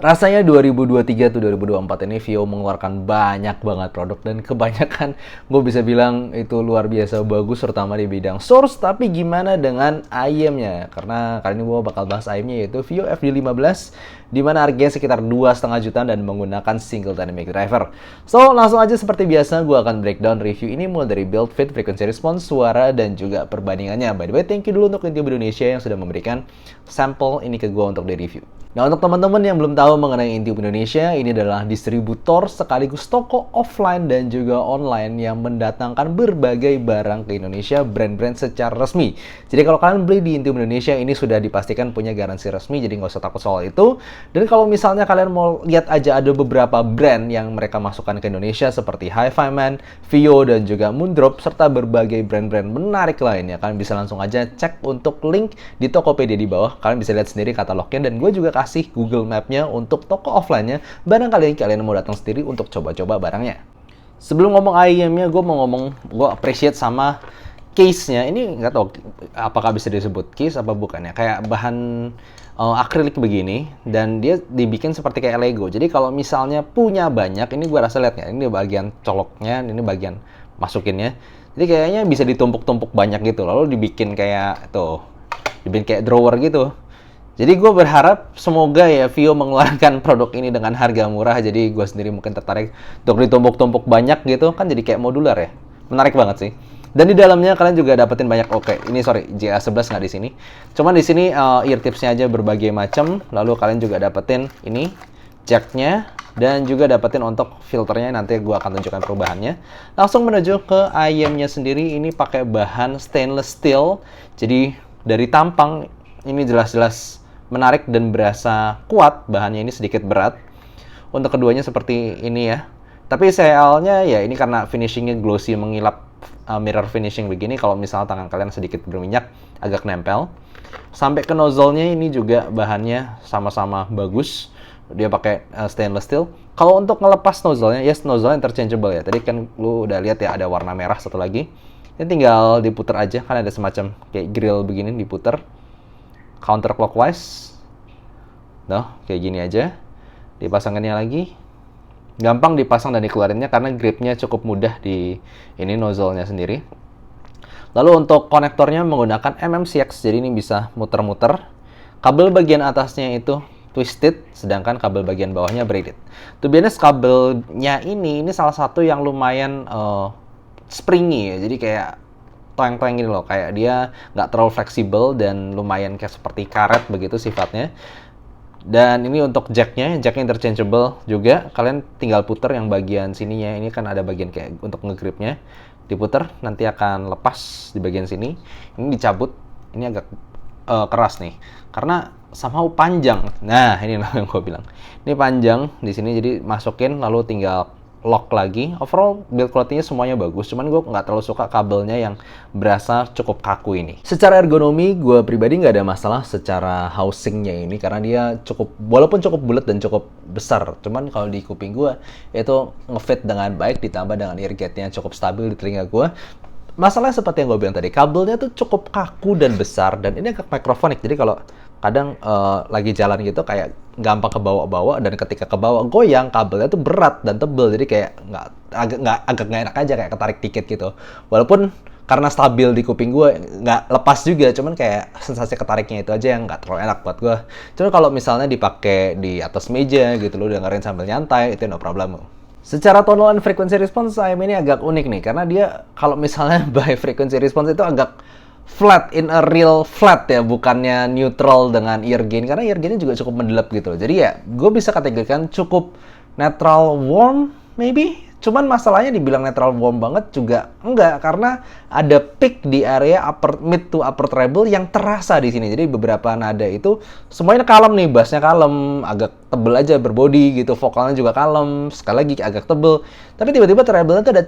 Rasanya 2023 tuh 2024 ini Vivo mengeluarkan banyak banget produk dan kebanyakan gue bisa bilang itu luar biasa bagus terutama di bidang source. Tapi gimana dengan IM-nya? Karena kali ini gue bakal bahas IM-nya yaitu Vivo FD15 di mana harganya sekitar 2,5 jutaan dan menggunakan single dynamic driver. So langsung aja seperti biasa gue akan breakdown review ini mulai dari build, fit, frequency response, suara dan juga perbandingannya. By the way, thank you dulu untuk Intube Indonesia yang sudah memberikan sampel ini ke gue untuk di review. Nah, untuk teman-teman yang belum tahu mengenai Intube Indonesia, ini adalah distributor sekaligus toko offline dan juga online yang mendatangkan berbagai barang ke Indonesia, brand-brand secara resmi. Jadi kalau kalian beli di Intube Indonesia, ini sudah dipastikan punya garansi resmi, jadi nggak usah takut soal itu. Dan kalau misalnya kalian mau lihat aja ada beberapa brand yang mereka masukkan ke Indonesia seperti Hi-Fi Man, Vivo, dan juga Moondrop, serta berbagai brand-brand menarik lainnya. Kalian bisa langsung aja cek untuk link di Tokopedia di bawah. Kalian bisa lihat sendiri katalognya dan gue juga kasih Google Map-nya untuk toko offline-nya. Barangkali kalian mau datang sendiri untuk coba-coba barangnya. Sebelum ngomong IM-nya, gue appreciate sama case-nya. Ini nggak tahu apakah bisa disebut case apa bukan ya. Kayak bahan akrilik begini dan dia dibikin seperti kayak Lego. Jadi kalau misalnya punya banyak, ini gue rasa lihat ya, ini bagian coloknya, ini bagian masukinnya. Jadi kayaknya bisa ditumpuk-tumpuk banyak gitu. Lalu dibikin kayak dibikin kayak drawer gitu. Jadi gue berharap semoga ya Vivo mengeluarkan produk ini dengan harga murah. Jadi gue sendiri mungkin tertarik untuk ditumpuk-tumpuk banyak gitu. Kan jadi kayak modular ya. Menarik banget sih. Dan di dalamnya kalian juga dapetin banyak JA11 nggak di sini. Cuman di sini ear tipsnya aja berbagai macam. Lalu kalian juga dapetin ini jacknya dan juga dapetin untuk filternya. Nanti gue akan tunjukkan perubahannya. Langsung menuju ke IM-nya sendiri. Ini pakai bahan stainless steel. Jadi dari tampang ini jelas-jelas menarik dan berasa kuat. Bahannya ini sedikit berat. Untuk keduanya seperti ini ya. Tapi sayangnya ya ini karena finishingnya glossy mengilap mirror finishing begini. Kalau misalnya tangan kalian sedikit berminyak agak nempel. Sampai ke nozzle-nya ini juga bahannya sama-sama bagus. Dia pakai stainless steel. Kalau untuk ngelepas nozzle-nya, yes, nozzle interchangeable ya. Tadi kan lu udah lihat ya ada warna merah satu lagi. Ini tinggal diputar aja kan ada semacam kayak grill begini diputar. Counterclockwise. Kayak gini aja. Dipasangannya lagi. Gampang dipasang dan dikeluarinnya karena gripnya cukup mudah di ini nozzle-nya sendiri. Lalu untuk konektornya menggunakan MMCX, jadi ini bisa muter-muter. Kabel bagian atasnya itu twisted, sedangkan kabel bagian bawahnya braided. To be honest, kabelnya ini salah satu yang lumayan springy ya, jadi kayak toeng-toeng gini loh, kayak dia nggak terlalu fleksibel dan lumayan kayak seperti karet begitu sifatnya. Dan ini untuk jacknya interchangeable juga. Kalian tinggal puter yang bagian sininya. Ini kan ada bagian kayak untuk ngegripnya. Diputer, nanti akan lepas di bagian sini. Ini dicabut. Ini agak keras nih. Karena somehow panjang. Nah, ini yang gue bilang. Ini panjang di sini, jadi masukin lalu tinggal lock lagi. Overall build quality-nya semuanya bagus, cuman gue nggak terlalu suka kabelnya yang berasa cukup kaku ini. Secara ergonomi gue pribadi nggak ada masalah secara housingnya ini karena dia walaupun cukup bulat dan cukup besar, cuman kalau di kuping gue itu ngefit dengan baik ditambah dengan ear gate-nya cukup stabil di telinga gue. Masalahnya seperti yang gue bilang tadi, kabelnya tuh cukup kaku dan besar dan ini agak microphonic. Jadi kalau kadang lagi jalan gitu kayak gampang kebawa-bawa dan ketika kebawa goyang kabelnya tuh berat dan tebel, jadi kayak agak nggak enak aja, kayak ketarik dikit gitu. Walaupun karena stabil di kuping gue nggak lepas juga, cuman kayak sensasi ketariknya itu aja yang nggak terlalu enak buat gue. Cuman kalau misalnya dipakai di atas meja gitu, lo dengerin sambil nyantai, itu no problem. Secara tonal and frequency response IM ini agak unik nih, karena dia kalau misalnya by frequency response itu agak flat, in a real flat ya, bukannya neutral dengan ear gain, karena ear gainnya juga cukup mendelap gitu. Jadi ya, gue bisa kategorikan cukup neutral warm, maybe. Cuman masalahnya dibilang neutral warm banget juga enggak, karena ada peak di area mid to upper treble yang terasa di sini. Jadi beberapa nada itu semuanya kalem nih, bassnya kalem, agak tebel aja berbody gitu, vokalnya juga kalem, sekali lagi agak tebel. Tapi tiba-tiba treble-nya tuh ada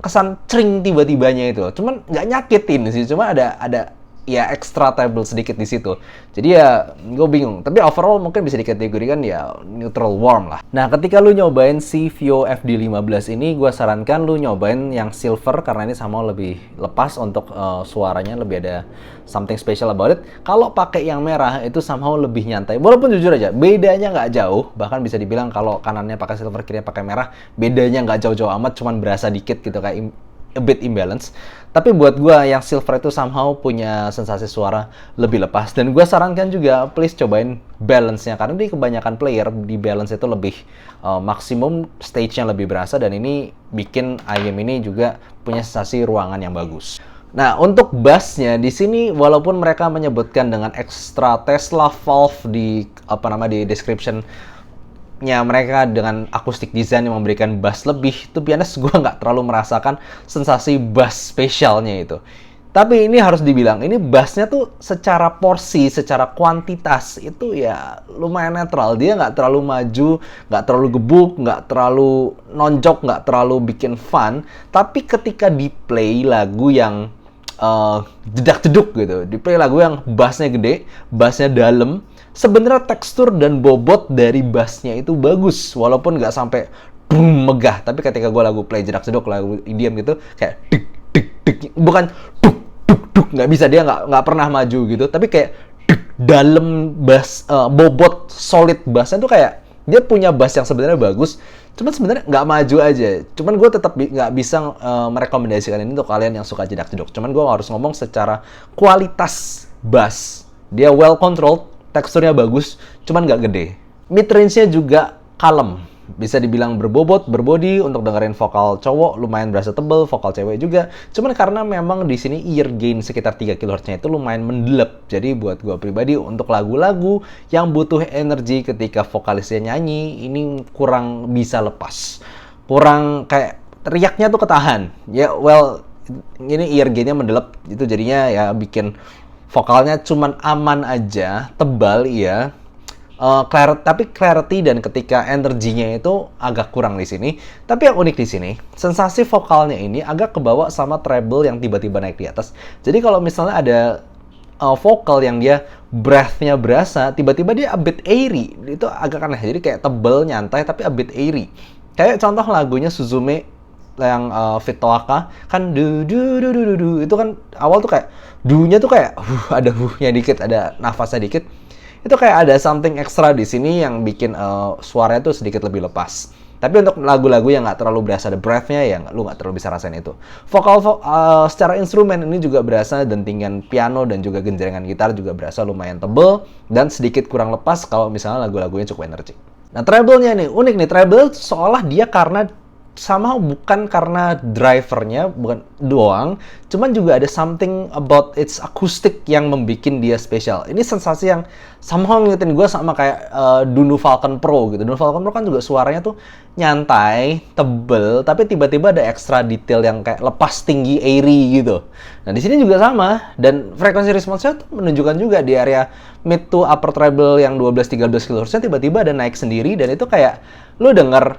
kesan cering tiba-tibanya itu. Cuman nggak nyakitin sih, cuma ada ya extra treble sedikit di situ. Jadi ya gue bingung. Tapi overall mungkin bisa dikategorikan ya neutral warm lah. Nah, ketika lu nyobain si Vio FD15 ini, gue sarankan lu nyobain yang silver karena ini sama lebih lepas untuk suaranya, lebih ada something special about it. Kalau pakai yang merah itu somehow lebih nyantai. Walaupun jujur aja, bedanya nggak jauh. Bahkan bisa dibilang kalau kanannya pakai silver, kirinya pakai merah, bedanya nggak jauh-jauh amat, cuman berasa dikit gitu, kayak a bit imbalance. Tapi buat gue yang silver itu somehow punya sensasi suara lebih lepas. Dan gue sarankan juga please cobain balance-nya, karena di kebanyakan player di balance itu lebih maksimum, stage-nya lebih berasa, dan ini bikin IM ini juga punya sensasi ruangan yang bagus. Nah, untuk bass-nya di sini walaupun mereka menyebutkan dengan extra Tesla valve di di description mereka dengan acoustic design yang memberikan bass lebih, to be honest, gue nggak terlalu merasakan sensasi bass spesialnya itu. Tapi ini harus dibilang, ini bassnya tuh secara porsi, secara kuantitas itu ya lumayan netral. Dia nggak terlalu maju, nggak terlalu gebuk, nggak terlalu nonjok, nggak terlalu bikin fun. Tapi ketika di play lagu yang jedak-jeduk gitu, di play lagu yang bassnya gede, bassnya dalam, sebenarnya tekstur dan bobot dari bassnya itu bagus, walaupun nggak sampai boom, megah. Tapi ketika gue lagu play jedak-jeduk, lagu EDM gitu, kayak dik dik dik, bukan duk duk duk, nggak bisa, dia nggak pernah maju gitu. Tapi kayak dik, dalam bass, bobot solid bassnya tuh kayak dia punya bass yang sebenarnya bagus, cuman sebenarnya nggak maju aja. Cuman gue tetap nggak bisa merekomendasikan ini untuk kalian yang suka jedak-jeduk. Cuman gue harus ngomong secara kualitas bass, dia well controlled, teksturnya bagus, cuman nggak gede. Mid range-nya juga kalem, bisa dibilang berbobot, berbody. Untuk dengerin vokal cowok lumayan berasa tebel, vokal cewek juga. Cuman karena memang di sini ear gain sekitar 3 kHz-nya itu lumayan mendelep. Jadi buat gue pribadi untuk lagu-lagu yang butuh energi ketika vokalisnya nyanyi, ini kurang bisa lepas. Kurang kayak teriaknya tuh ketahan. Ya well, ini ear gain-nya mendelep, itu jadinya ya bikin vokalnya cuman aman aja, tebal iya, tapi clarity dan ketika energinya itu agak kurang di sini. Tapi yang unik di sini, sensasi vokalnya ini agak kebawa sama treble yang tiba-tiba naik di atas. Jadi kalau misalnya ada vokal yang dia breath-nya berasa, tiba-tiba dia a bit airy, itu agak aneh. Jadi kayak tebel, nyantai, tapi a bit airy. Kayak contoh lagunya Suzume yang Fit Toaka kan itu kan awal tuh kayak dunya tuh kayak ada nya dikit, ada nafasnya dikit. Itu kayak ada something extra di sini yang bikin suaranya tuh sedikit lebih lepas. Tapi untuk lagu-lagu yang nggak terlalu berasa ada breath-nya, ya lu nggak terlalu bisa rasain itu. Vokal secara instrumen ini juga berasa, dentingan piano dan juga genjrengan gitar juga berasa lumayan tebel dan sedikit kurang lepas kalau misalnya lagu-lagunya cukup energi. Nah, treble-nya nih unik nih, treble seolah dia karena sama bukan karena drivernya bukan doang, cuman juga ada something about its acoustic yang membuat dia spesial. Ini sensasi yang somehow ngingetin gue sama kayak Dunu Falcon Pro gitu. Dunu Falcon Pro kan juga suaranya tuh nyantai, tebel, tapi tiba-tiba ada extra detail yang kayak lepas tinggi, airy gitu. Nah di sini juga sama, dan frekuensi response-nya tuh menunjukkan juga di area mid to upper treble yang 12-13 kHz-nya tiba-tiba ada naik sendiri, dan itu kayak lu denger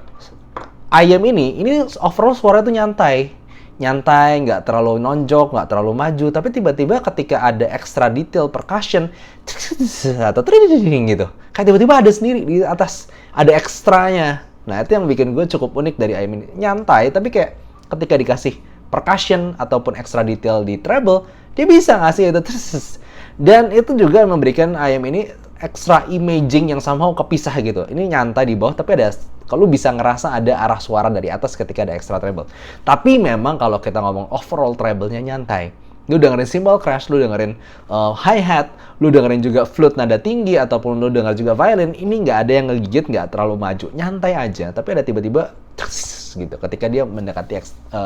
IM ini overall suara itu nyantai, nggak terlalu nonjok, nggak terlalu maju, tapi tiba-tiba ketika ada extra detail percussion atau gitu, kayak tiba-tiba ada sendiri di atas, ada ekstranya. Nah itu yang bikin gue cukup unik dari IM ini, nyantai, tapi kayak ketika dikasih percussion ataupun extra detail di treble, dia bisa ngasih itu. Dan itu juga memberikan IM ini extra imaging yang somehow kepisah gitu. Ini nyantai di bawah, tapi ada, kalau bisa ngerasa ada arah suara dari atas ketika ada extra treble. Tapi memang kalau kita ngomong overall treble-nya nyantai. Lu dengerin cymbal crash, lu dengerin hi-hat, lu dengerin juga flute nada tinggi, ataupun lu denger juga violin, ini nggak ada yang ngegigit, nggak terlalu maju. Nyantai aja, tapi ada tiba-tiba gitu ketika dia mendekati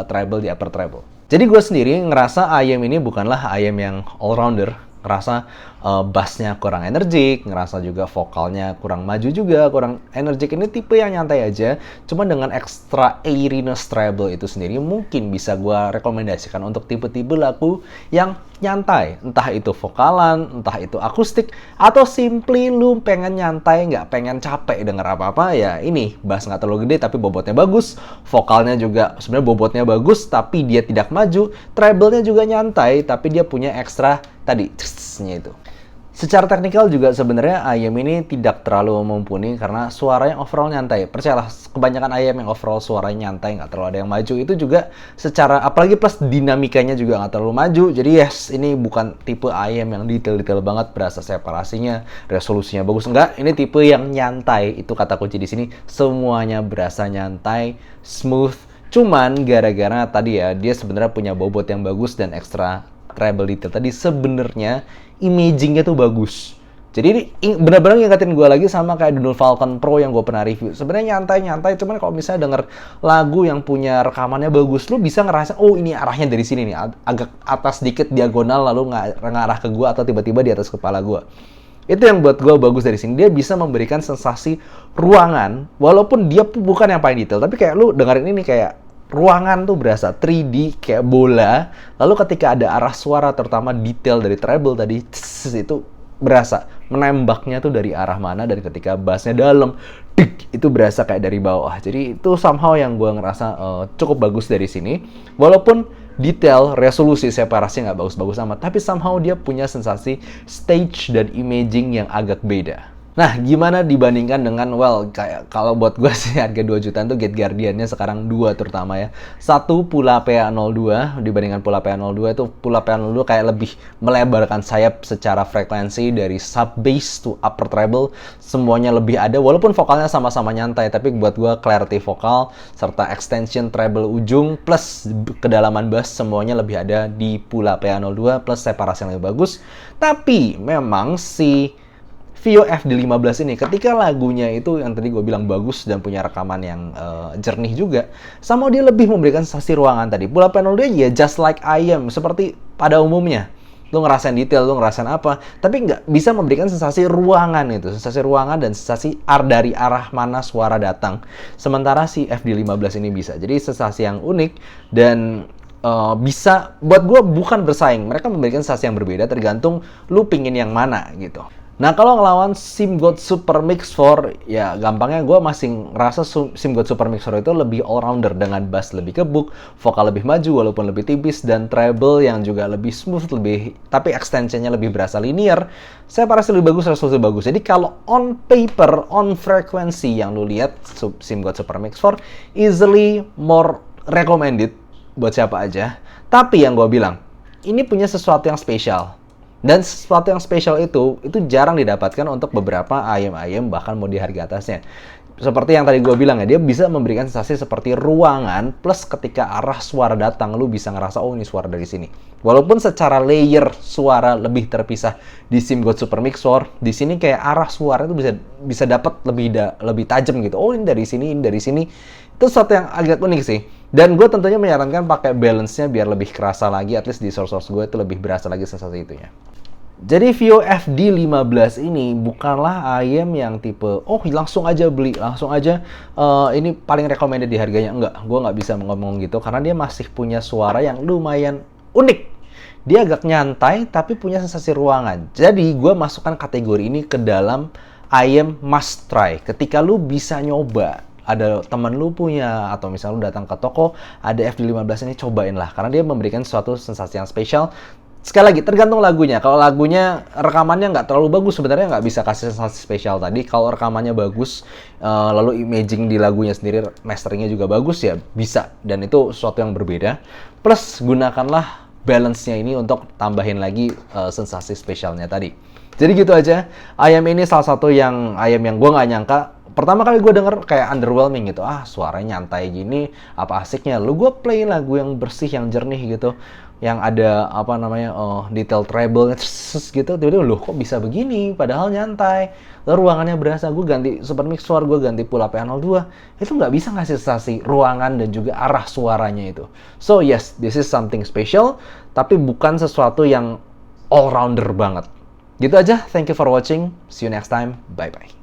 treble di upper treble. Jadi gue sendiri ngerasa IM ini bukanlah IM yang all-rounder. Ngerasa bassnya kurang energik, ngerasa juga vokalnya kurang maju juga, kurang energik. Ini tipe yang nyantai aja, cuma dengan extra airiness treble itu sendiri mungkin bisa gue rekomendasikan untuk tipe-tipe lagu yang nyantai, entah itu vokalan, entah itu akustik, atau simply lu pengen nyantai, nggak pengen capek denger apa-apa, ya ini bass nggak terlalu gede tapi bobotnya bagus, vokalnya juga sebenarnya bobotnya bagus tapi dia tidak maju, treble-nya juga nyantai tapi dia punya ekstra tadi nya itu. Secara teknikal juga sebenarnya IEM ini tidak terlalu mumpuni karena suaranya overall nyantai. Percayalah, kebanyakan IEM yang overall suaranya nyantai, nggak terlalu ada yang maju. Itu juga secara, apalagi plus dinamikanya juga nggak terlalu maju. Jadi yes, ini bukan tipe IEM yang detail-detail banget, berasa separasinya, resolusinya bagus. Enggak, ini tipe yang nyantai. Itu kata kunci di sini. Semuanya berasa nyantai, smooth. Cuman gara-gara tadi ya, dia sebenarnya punya bobot yang bagus dan ekstra treble detail. Tadi sebenarnya imagingnya tuh bagus. Jadi benar-benar ngingetin gue lagi sama kayak Dunlop Falcon Pro yang gue pernah review. Sebenarnya nyantai-nyantai, cuman kalau misalnya denger lagu yang punya rekamannya bagus, lu bisa ngerasa, oh ini arahnya dari sini nih, agak atas dikit diagonal lalu ngarah ke gue atau tiba-tiba di atas kepala gue. Itu yang buat gue bagus dari sini. Dia bisa memberikan sensasi ruangan, walaupun dia bukan yang paling detail, tapi kayak lu dengerin ini kayak ruangan tuh berasa 3D kayak bola. Lalu ketika ada arah suara terutama detail dari treble tadi itu berasa menembaknya tuh dari arah mana, dan ketika bassnya dalam itu berasa kayak dari bawah. Jadi itu somehow yang gue ngerasa cukup bagus dari sini. Walaupun detail, resolusi, separasi nggak bagus-bagus amat, tapi somehow dia punya sensasi stage dan imaging yang agak beda. Nah, gimana dibandingkan dengan, well, kayak kalau buat gue sih harga 2 jutaan tuh Gate Guardian-nya sekarang 2 terutama ya. Satu Pula PA02 dibandingkan Pula PA02 itu Pula PA02 kayak lebih melebarkan sayap secara frekuensi dari sub bass to upper treble, semuanya lebih ada walaupun vokalnya sama-sama nyantai, tapi buat gue clarity vokal serta extension treble ujung plus kedalaman bass semuanya lebih ada di Pula PA02 plus separasi yang lebih bagus. Tapi memang si Vio FD15 ini, ketika lagunya itu yang tadi gue bilang bagus dan punya rekaman yang jernih juga, sama dia lebih memberikan sensasi ruangan tadi. Pula PA02 ya just like IEM, seperti pada umumnya. Lu ngerasain detail, lu ngerasain apa, tapi nggak bisa memberikan sensasi ruangan itu. Sensasi ruangan dan sensasi dari arah mana suara datang. Sementara si FD15 ini bisa. Jadi sensasi yang unik dan bisa, buat gue bukan bersaing. Mereka memberikan sensasi yang berbeda tergantung lu pingin yang mana gitu. Nah, kalau ngelawan SIM God Super Mix 4, ya gampangnya gue masih ngerasa SIM God Super Mix 4 itu lebih all-rounder dengan bass lebih kebuk, vokal lebih maju walaupun lebih tipis, dan treble yang juga lebih smooth, tapi extensionnya lebih berasa linear, separasi lebih bagus, resolusi bagus. Jadi kalau on paper, on frekuensi yang lu lihat, SIM God Super Mix 4 easily more recommended buat siapa aja. Tapi yang gue bilang, ini punya sesuatu yang spesial. Dan sesuatu yang spesial itu jarang didapatkan untuk beberapa IEM bahkan mau di harga atasnya. Seperti yang tadi gue bilang ya, dia bisa memberikan sensasi seperti ruangan, plus ketika arah suara datang, lu bisa ngerasa, oh ini suara dari sini. Walaupun secara layer suara lebih terpisah di SIM God Super Mix 4, di sini kayak arah suara itu bisa dapat lebih tajam gitu. Oh ini dari sini, ini dari sini. Itu sesuatu yang agak unik sih. Dan gue tentunya menyarankan pakai balance-nya biar lebih kerasa lagi, at least di source gue itu lebih berasa lagi sensasi itunya. Jadi Vio FD15 ini bukanlah IEM yang tipe, oh langsung aja beli, langsung aja ini paling recommended di harganya. Enggak, gue nggak bisa ngomong gitu karena dia masih punya suara yang lumayan unik. Dia agak nyantai tapi punya sensasi ruangan. Jadi gue masukkan kategori ini ke dalam IEM must try. Ketika lu bisa nyoba, ada teman lu punya, atau misalnya lu datang ke toko, ada FD15 ini, cobain lah. Karena dia memberikan suatu sensasi yang spesial. Sekali lagi, tergantung lagunya. Kalau lagunya, rekamannya nggak terlalu bagus, sebenarnya nggak bisa kasih sensasi spesial tadi. Kalau rekamannya bagus, lalu imaging di lagunya sendiri, masteringnya juga bagus, ya bisa. Dan itu sesuatu yang berbeda. Plus, gunakanlah balance-nya ini untuk tambahin lagi sensasi spesialnya tadi. Jadi gitu aja. IEM ini salah satu IEM yang gue nggak nyangka. Pertama kali gue denger kayak underwhelming gitu. Suaranya nyantai gini, apa asiknya. Lu gue play lagu yang bersih, yang jernih gitu, yang ada detail treble gitu, tiba-tiba loh kok bisa begini, padahal nyantai. Lalu ruangannya berasa, gue ganti Super Mix 4, gue ganti Pula PA02, itu nggak bisa ngasih sensasi ruangan dan juga arah suaranya itu. So yes, this is something special, tapi bukan sesuatu yang all-rounder banget. Gitu aja, thank you for watching, see you next time, bye-bye.